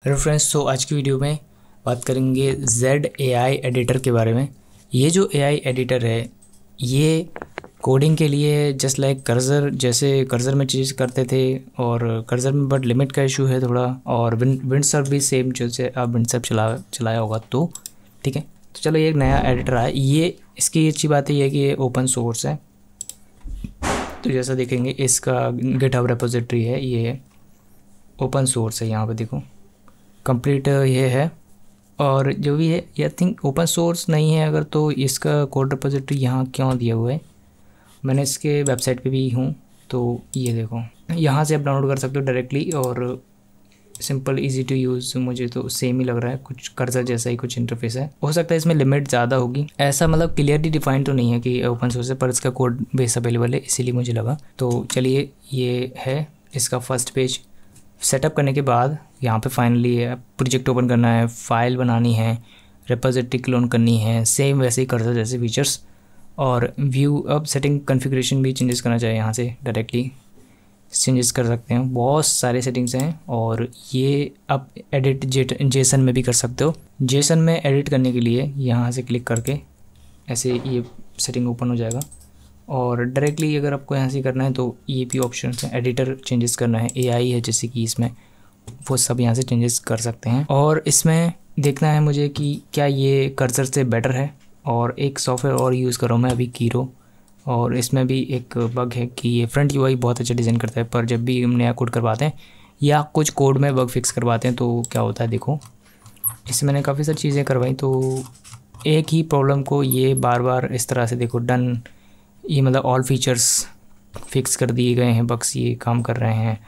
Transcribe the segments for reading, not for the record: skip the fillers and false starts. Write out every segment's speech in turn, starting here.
Hello friends, तो आज की वीडियो में बात करेंगे ZAI एडिटर के बारे में। ये जो AI एडिटर है ये कोडिंग के लिए जस्ट लाइक कर्सर, जैसे कर्सर में चीज़ करते थे और कर्सर में बट लिमिट का इशू है थोड़ा, और विंडसर्फ भी सेम, जैसे आप विंडसर्फ चलाया होगा तो ठीक है। तो चलो, ये एक नया एडिटर आया। ये इसकी अच्छी बात ये है कि ये ओपन सोर्स है। तो जैसा देखेंगे इसका गिटहब रेपोजिटरी है, ये ओपन सोर्स है। यहाँ पे देखो कंप्लीट ये है, और जो भी है ये आई थिंक ओपन सोर्स नहीं है। अगर तो इसका कोड रिपोजिटरी यहाँ क्यों दिया हुआ है, मैंने इसके वेबसाइट पे भी हूँ। तो ये देखो, यहाँ से आप डाउनलोड कर सकते हो डायरेक्टली, और सिंपल इजी टू यूज़। मुझे तो सेम ही लग रहा है, कुछ कर्सर जैसा ही कुछ इंटरफेस है। हो सकता है इसमें लिमिट ज़्यादा होगी, ऐसा मतलब क्लियरली डिफाइन तो नहीं है कि ओपन सोर्स है, पर इसका कोड बेस अवेलेबल है, इसीलिए मुझे लगा। तो चलिए, ये है इसका फर्स्ट पेज। सेटअप करने के बाद यहाँ पे फाइनली प्रोजेक्ट ओपन करना है, फाइल बनानी है, रेपोजिटरी क्लोन करनी है, सेम वैसे ही कर्सर जैसे फीचर्स। और व्यू अब सेटिंग कॉन्फ़िगरेशन भी चेंजेस करना चाहिए, यहाँ से डायरेक्टली चेंजेस कर सकते हैं। बहुत सारे सेटिंग्स हैं, और ये आप एडिट जेसन में भी कर सकते हो। जेसन में एडिट करने के लिए यहाँ से क्लिक करके ऐसे ये सेटिंग ओपन हो जाएगा, और डायरेक्टली अगर आपको यहाँ से करना है तो ये भी ऑप्शन है। एडिटर चेंजेस करना है, AI है जैसे कि इसमें, वो सब यहाँ से चेंजेस कर सकते हैं। और इसमें देखना है मुझे कि क्या ये कर्सर से बेटर है। और एक सॉफ्टवेयर और यूज़ कर रहा हूँ मैं अभी, कीरो, और इसमें भी एक बग है कि ये फ्रंट UI बहुत अच्छा डिज़ाइन करता है, पर जब भी हम नया कोड करवाते हैं या कुछ कोड में बग फिक्स करवाते हैं तो क्या होता है, देखो इसमें मैंने काफ़ी सारी चीज़ें करवाई, तो एक ही प्रॉब्लम को ये बार बार इस तरह से देखो डन, ये मतलब ऑल फीचर्स फिक्स कर दिए गए हैं, बग्स ये काम कर रहे हैं,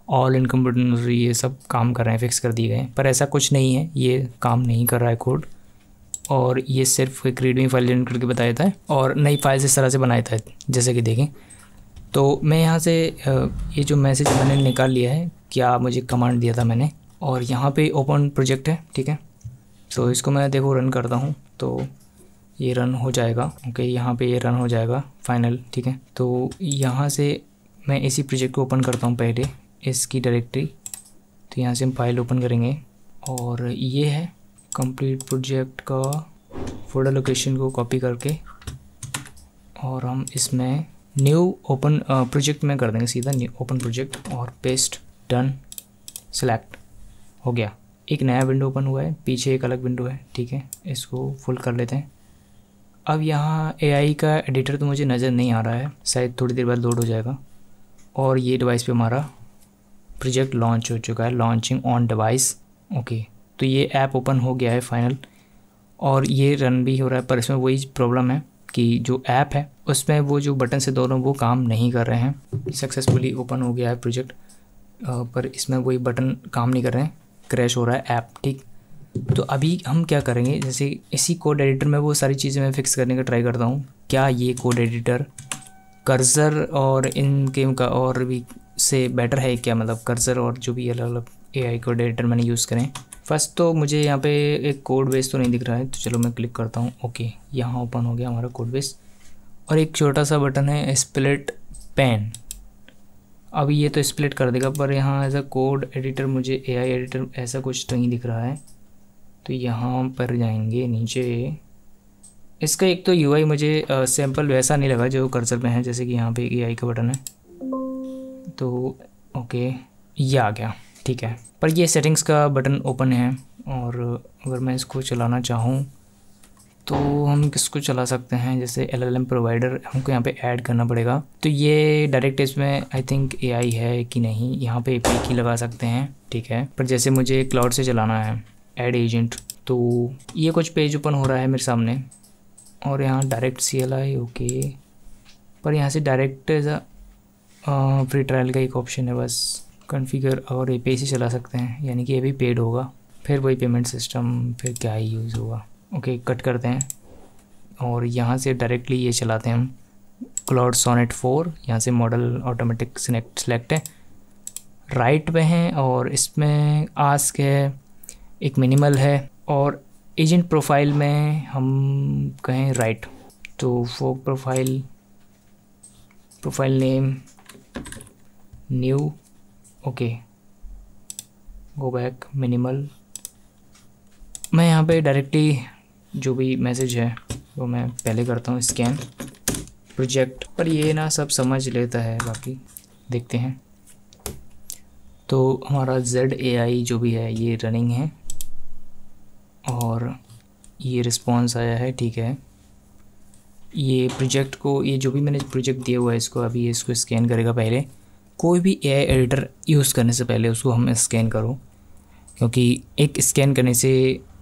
ऑल इनकम्प्लीट ये सब काम कर रहे हैं, फिक्स कर दिए गए हैं। पर ऐसा कुछ नहीं है, ये काम नहीं कर रहा है कोड, और ये सिर्फ एक रीडमी फाइल जनरेट करके बताया था, और नई फाइल इस तरह से बनाया था जैसे कि देखें। तो मैं यहाँ से ये जो मैसेज मैंने निकाल लिया है, क्या मुझे कमांड दिया था मैंने, और यहाँ पे ओपन प्रोजेक्ट है, ठीक है। तो इसको मैं देखो रन करता हूँ तो ये रन हो जाएगा। ओके, यहाँ पे ये रन हो जाएगा फाइनल, ठीक है। तो यहाँ से मैं इसी प्रोजेक्ट को ओपन करता हूँ पहले, इसकी डायरेक्टरी। तो यहाँ से हम फाइल ओपन करेंगे, और ये है कंप्लीट प्रोजेक्ट का फोल्डर लोकेशन को कॉपी करके, और हम इसमें न्यू ओपन प्रोजेक्ट में कर देंगे सीधा, न्यू ओपन प्रोजेक्ट, और पेस्ट, डन, सेलेक्ट हो गया। एक नया विंडो ओपन हुआ है, पीछे एक अलग विंडो है, ठीक है। इसको फुल कर लेते हैं। अब यहाँ AI का एडिटर तो मुझे नज़र नहीं आ रहा है, शायद थोड़ी देर बाद लोड हो जाएगा। और ये डिवाइस पे हमारा प्रोजेक्ट लॉन्च हो चुका है, लॉन्चिंग ऑन डिवाइस। ओके, तो ये ऐप ओपन हो गया है फाइनल, और ये रन भी हो रहा है। पर इसमें वही प्रॉब्लम है कि जो ऐप है उसमें वो जो बटन से दोनों वो काम नहीं कर रहे हैं। सक्सेसफुली ओपन हो गया है प्रोजेक्ट, पर इसमें वही बटन काम नहीं कर रहे हैं, क्रैश हो रहा है ऐप, ठीक। तो अभी हम क्या करेंगे, जैसे इसी कोड एडिटर में वो सारी चीज़ें मैं फिक्स करने का ट्राई करता हूँ। क्या ये कोड एडिटर कर्सर और इनके का और भी से बेटर है क्या, मतलब कर्सर और जो भी अलग अलग AI कोड एडिटर मैंने यूज़ करें। फर्स्ट तो मुझे यहाँ पे एक कोड बेस तो नहीं दिख रहा है, तो चलो मैं क्लिक करता हूँ। ओके, यहाँ ओपन हो गया हमारा कोड बेस, और एक छोटा सा बटन है स्प्लिट पेन। अभी ये तो स्प्लिट कर देगा, पर यहाँ एज अ कोड एडिटर मुझे AI एडिटर ऐसा कुछ नहीं दिख रहा है। तो यहाँ पर जाएंगे नीचे, इसका एक तो UI मुझे सैम्पल वैसा नहीं लगा जो कर्सर में है, जैसे कि यहाँ पे AI का बटन है। तो ओके, ये आ गया, ठीक है। पर ये सेटिंग्स का बटन ओपन है, और अगर मैं इसको चलाना चाहूँ तो हम किसको चला सकते हैं, जैसे LLM प्रोवाइडर हमको यहाँ पे ऐड करना पड़ेगा। तो ये डायरेक्ट इसमें आई थिंक AI है कि नहीं, यहाँ पे API की लगा सकते हैं, ठीक है। पर जैसे मुझे क्लाउड से चलाना है ऐड एजेंट, तो ये कुछ पेज ओपन हो रहा है मेरे सामने, और यहाँ डायरेक्ट CLI, ओके। पर यहाँ से डायरेक्ट एज फ्री ट्रायल का एक ऑप्शन है बस, कॉन्फ़िगर, और API से चला सकते हैं, यानी कि ये भी पेड होगा। फिर वही पेमेंट सिस्टम, फिर क्या ही यूज़ होगा। ओके, कट करते हैं, और यहाँ से डायरेक्टली ये चलाते हैं हम क्लाउड सोनेट 4। यहाँ से मॉडल ऑटोमेटिक सेलेक्ट है, राइट पे हैं, और इसमें आस्क है, एक मिनिमल है, और एजेंट प्रोफाइल में हम कहें राइट। तो वो profile name new, okay, go back minimal. मैं यहाँ पे डायरेक्टली जो भी मैसेज है वो मैं पहले करता हूँ स्कैन प्रोजेक्ट, पर ये ना सब समझ लेता है, बाकी देखते हैं। तो हमारा ZAI जो भी है ये रनिंग है और ये रिस्पॉन्स आया है, ठीक है। ये प्रोजेक्ट को, ये जो भी मैंने प्रोजेक्ट दिया हुआ है इसको अभी इसको स्कैन करेगा पहले। कोई भी AI एडिटर यूज़ करने से पहले उसको हम स्कैन करो, क्योंकि एक स्कैन करने से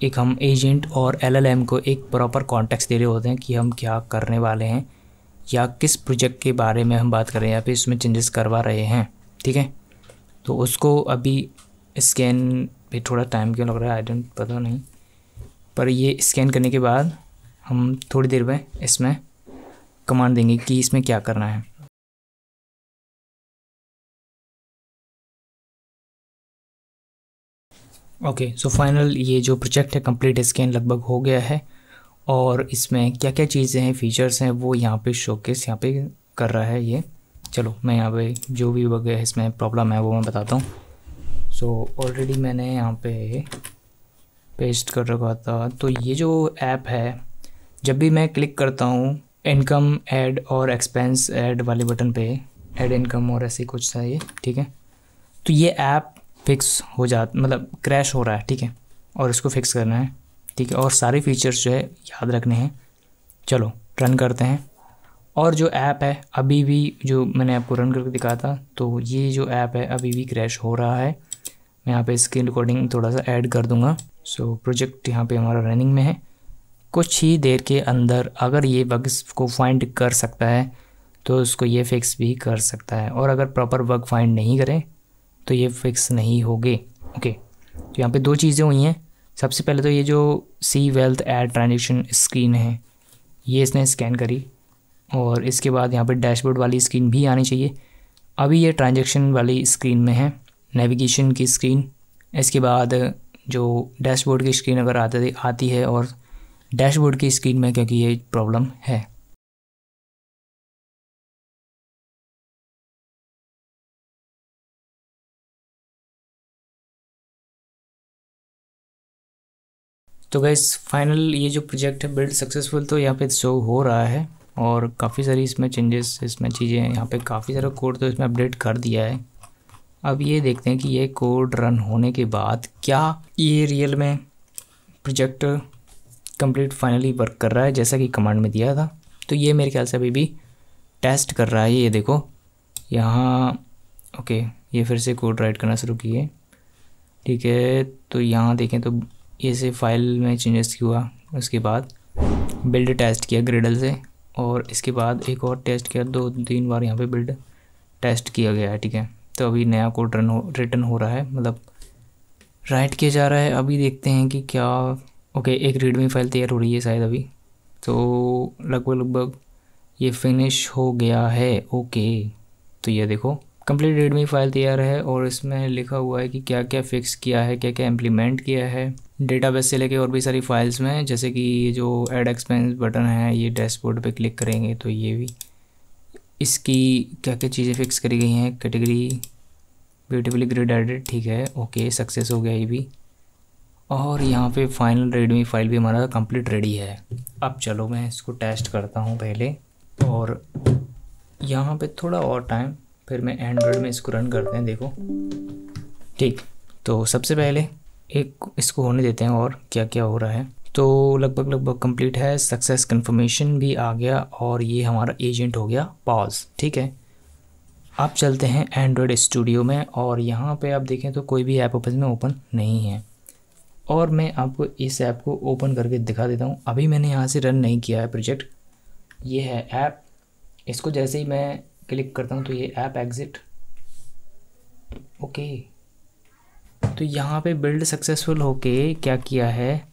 एक हम एजेंट और LLM को एक प्रॉपर कॉन्टेक्स्ट दे रहे होते हैं कि हम क्या करने वाले हैं या किस प्रोजेक्ट के बारे में हम बात कर रहे हैं या फिर इसमें चेंजेस करवा रहे हैं, ठीक है। तो उसको अभी स्कैन पे थोड़ा टाइम क्यों लग रहा है आई डोंट पता नहीं, पर ये स्कैन करने के बाद हम थोड़ी देर में इसमें कमांड देंगे कि इसमें क्या करना है। ओके, सो फाइनल ये जो प्रोजेक्ट है कंप्लीट स्कैन लगभग हो गया है और इसमें क्या क्या चीज़ें हैं, फीचर्स हैं, वो यहाँ पे शोकेस यहाँ पे कर रहा है ये। चलो मैं यहाँ पे जो भी वगैरह इसमें प्रॉब्लम है वो मैं बताता हूँ। सो ऑलरेडी मैंने यहाँ पे पेस्ट कर रखा था। तो ये जो ऐप है, जब भी मैं क्लिक करता हूँ इनकम ऐड और एक्सपेंस ऐड वाले बटन पे, ऐड इनकम और ऐसे कुछ था ये, ठीक है। तो ये ऐप फिक्स हो मतलब क्रैश हो रहा है, ठीक है, और इसको फिक्स करना है, ठीक है, और सारे फीचर्स जो है याद रखने हैं। चलो रन करते हैं। और जो ऐप है अभी भी, जो मैंने आपको रन करके दिखाया था, तो ये जो ऐप है अभी भी क्रैश हो रहा है। मैं यहाँ पे स्क्रीन रिकॉर्डिंग थोड़ा सा ऐड कर दूँगा। सो प्रोजेक्ट यहाँ पे हमारा रनिंग में है। कुछ ही देर के अंदर अगर ये बग्स को फाइंड कर सकता है तो उसको ये फिक्स भी कर सकता है, और अगर प्रॉपर बग फाइंड नहीं करें तो ये फिक्स नहीं होगे। ओके, तो यहाँ पे दो चीज़ें हुई हैं। सबसे पहले तो ये जो सी वेल्थ ऐड ट्रांजेक्शन स्क्रीन है ये इसने स्कैन करी, और इसके बाद यहाँ पे डैशबोर्ड वाली स्क्रीन भी आनी चाहिए। अभी ये ट्रांजेक्शन वाली स्क्रीन में है, नेविगेशन की स्क्रीन। इसके बाद जो डैशबोर्ड की स्क्रीन अगर आती है, और डैशबोर्ड की स्क्रीन में क्योंकि ये प्रॉब्लम है। तो गाइस फाइनल ये जो प्रोजेक्ट है बिल्ड सक्सेसफुल तो यहाँ पे शो हो रहा है, और काफ़ी सारी इसमें चेंजेस, इसमें चीज़ें हैं। यहाँ पे काफ़ी सारा कोड तो इसमें अपडेट कर दिया है। अब ये देखते हैं कि ये कोड रन होने के बाद क्या ये रियल में प्रोजेक्ट कंप्लीट फाइनली वर्क कर रहा है जैसा कि कमांड में दिया था। तो ये मेरे ख्याल से अभी भी टेस्ट कर रहा है। ये देखो यहाँ, ओके, ये फिर से कोड राइट करना शुरू किए, ठीक है। तो यहाँ देखें तो ये से फाइल में चेंजेस हुआ, उसके बाद बिल्ड टेस्ट किया ग्रेडल से, और इसके बाद एक और टेस्ट किया, 2-3 बार यहाँ पे बिल्ड टेस्ट किया गया है, ठीक है। तो अभी नया कोड रिटर्न हो रहा है, मतलब राइट किया जा रहा है। अभी देखते हैं कि क्या, ओके, एक रीडमी फाइल तैयार हो रही है शायद अभी, तो लगभग ये फिनिश हो गया है। ओके, तो ये देखो कंप्लीट रीडमी फाइल तैयार है, और इसमें लिखा हुआ है कि क्या क्या फिक्स किया है, क्या क्या इम्प्लीमेंट किया है डेटाबेस से लेके और भी सारी फाइल्स में। जैसे कि ये जो ऐड एक्सपेंस बटन है, ये डैशबोर्ड पे क्लिक करेंगे तो ये भी इसकी क्या क्या चीज़ें फिक्स करी गई हैं। कैटेगरी ब्यूटीफुली ग्रिड एडिट, ठीक है, ओके, सक्सेस हो गया ये भी। और यहाँ पे फाइनल रेडमी फाइल भी हमारा कंप्लीट रेडी है। अब चलो मैं इसको टेस्ट करता हूँ पहले, और यहाँ पे थोड़ा और टाइम, फिर मैं एंड्रॉयड में इसको रन करते हैं, देखो, ठीक। तो सबसे पहले एक इसको होने देते हैं और क्या क्या हो रहा है। तो लगभग कंप्लीट है, सक्सेस कन्फर्मेशन भी आ गया, और ये हमारा एजेंट हो गया पॉज, ठीक है। अब चलते हैं एंड्रॉयड स्टूडियो में, और यहाँ पे आप देखें तो कोई भी ऐप ओपन नहीं है, और मैं आपको इस ऐप को ओपन करके दिखा देता हूँ। अभी मैंने यहाँ से रन नहीं किया है प्रोजेक्ट, ये है ऐप। इसको जैसे ही मैं क्लिक करता हूँ तो ये ऐप एग्जिट, ओके। तो यहाँ पे बिल्ड सक्सेसफुल होके क्या किया है,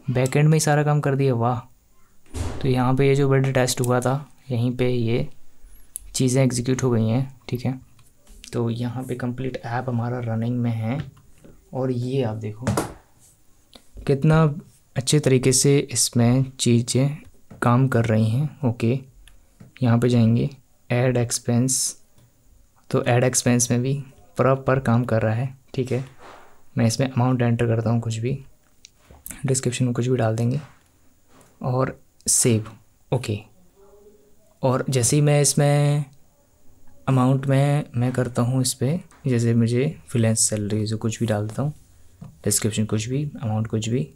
बैकएंड में ही सारा काम कर दिया, वाह। तो यहाँ पे ये जो बिल्ड टेस्ट हुआ था यहीं पे ये चीज़ें एग्जीक्यूट हो गई हैं, ठीक है। तो यहाँ पे कंप्लीट ऐप हमारा रनिंग में है, और ये आप देखो कितना अच्छे तरीके से इसमें चीज़ें काम कर रही हैं। ओके, यहाँ पे जाएंगे ऐड एक्सपेंस, तो ऐड एक्सपेंस में भी प्रॉपर काम कर रहा है, ठीक है। मैं इसमें अमाउंट एंटर करता हूँ, कुछ भी डिस्क्रिप्शन में कुछ भी डाल देंगे और सेव। ओके, और जैसे ही मैं इसमें अमाउंट में मैं करता हूँ इस पर, जैसे मुझे फ्रीलांस सैलरी जो कुछ भी डाल देता हूँ, डिस्क्रिप्शन कुछ भी, अमाउंट कुछ भी,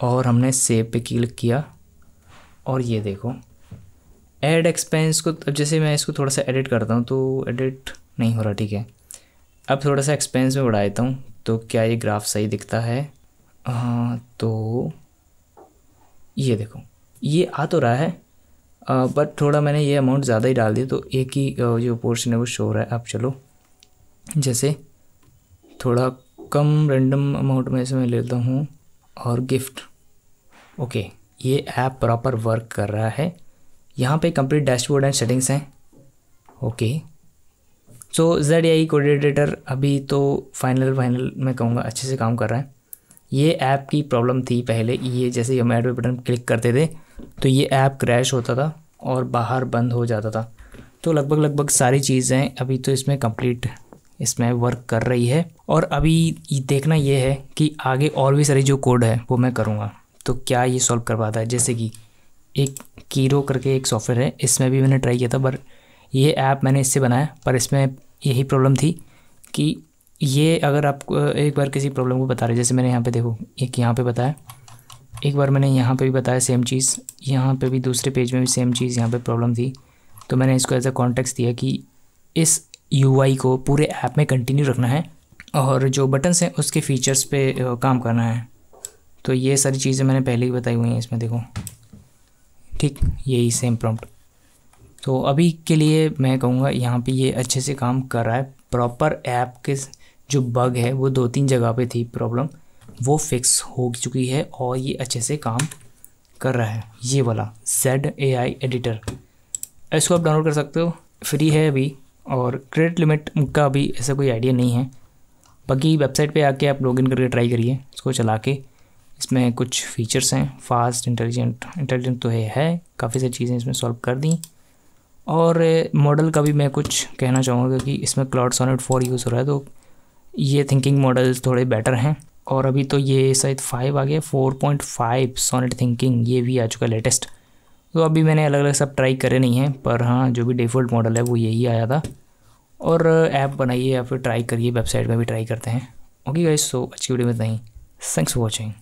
और हमने सेव पे क्लिक किया। और ये देखो ऐड एक्सपेंस को, अब जैसे मैं इसको थोड़ा सा एडिट करता हूँ तो एडिट नहीं हो रहा, ठीक है। अब थोड़ा सा एक्सपेंस में बढ़ा देता हूँ तो क्या ये ग्राफ सही दिखता है? तो ये देखो ये आ तो रहा है, बट थोड़ा मैंने ये अमाउंट ज़्यादा ही डाल दी तो एक ही जो पोर्शन है वो शो हो रहा है। अब चलो जैसे थोड़ा कम रैंडम अमाउंट में इसमें लेता हूँ और गिफ्ट। ओके, ये ऐप प्रॉपर वर्क कर रहा है। यहाँ पे कंप्लीट डैशबोर्ड एंड सेटिंग्स हैं। ओके, सो ZAI कोऑर्डिनेटर अभी तो फाइनल मैं कहूँगा अच्छे से काम कर रहा है। ये ऐप की प्रॉब्लम थी पहले, ये जैसे ही हम ऐड पे बटन क्लिक करते थे तो ये ऐप क्रैश होता था और बाहर बंद हो जाता था। तो लगभग सारी चीज़ें अभी तो इसमें कंप्लीट इसमें वर्क कर रही है। और अभी देखना ये है कि आगे और भी सारी जो कोड है वो मैं करूँगा तो क्या ये सॉल्व कर पाता है। जैसे कि एक कीरो करके एक सॉफ्टवेयर है, इसमें भी मैंने ट्राई किया था, पर ये ऐप मैंने इससे बनाया, पर इसमें यही प्रॉब्लम थी कि ये अगर आप एक बार किसी प्रॉब्लम को बता रहे, जैसे मैंने यहाँ पे देखो एक यहाँ पे बताया, एक बार मैंने यहाँ पे भी बताया सेम चीज़, यहाँ पे भी दूसरे पेज में भी सेम चीज़ यहाँ पे प्रॉब्लम थी। तो मैंने इसको एज अ कॉन्टेक्स्ट दिया कि इस UI को पूरे ऐप में कंटिन्यू रखना है और जो बटन्स हैं उसके फीचर्स पे काम करना है। तो ये सारी चीज़ें मैंने पहले ही बताई हुई हैं इसमें, देखो ठीक यही सेम प्रॉम्प्ट। तो अभी के लिए मैं कहूँगा यहाँ पे ये अच्छे से काम कर रहा है। प्रॉपर ऐप के जो बग है वो 2-3 जगह पे थी प्रॉब्लम, वो फिक्स हो चुकी है और ये अच्छे से काम कर रहा है। ये वाला ZAI एडिटर, इसको आप डाउनलोड कर सकते हो, फ्री है अभी, और क्रेडिट लिमिट का अभी ऐसा कोई आइडिया नहीं है। बाकी वेबसाइट पे आके आप लॉगिन करके ट्राई करिए इसको चला के। इसमें कुछ फीचर्स हैं, फास्ट, इंटेलिजेंट तो है काफ़ी सारी चीज़ें इसमें सॉल्व कर दी। और मॉडल का भी मैं कुछ कहना चाहूँगा कि इसमें क्लाउड सोनेट 4 यूज़ हो रहा है, तो ये थिंकिंग मॉडल्स थोड़े बेटर हैं। और अभी तो ये शायद 5 आ गया, 4.5 सोनेट थिंकिंग ये भी आ चुका है लेटेस्ट। तो अभी मैंने अलग अलग सब ट्राई करे नहीं हैं, पर हाँ जो भी डिफ़ॉल्ट मॉडल है वो यही आया था। और ऐप बनाइए या फिर ट्राई करिए, वेबसाइट में भी ट्राई करते हैं। ओके गाइस, सो अच्छी वीडियो में नहीं, थैंक्स फॉर वॉचिंग।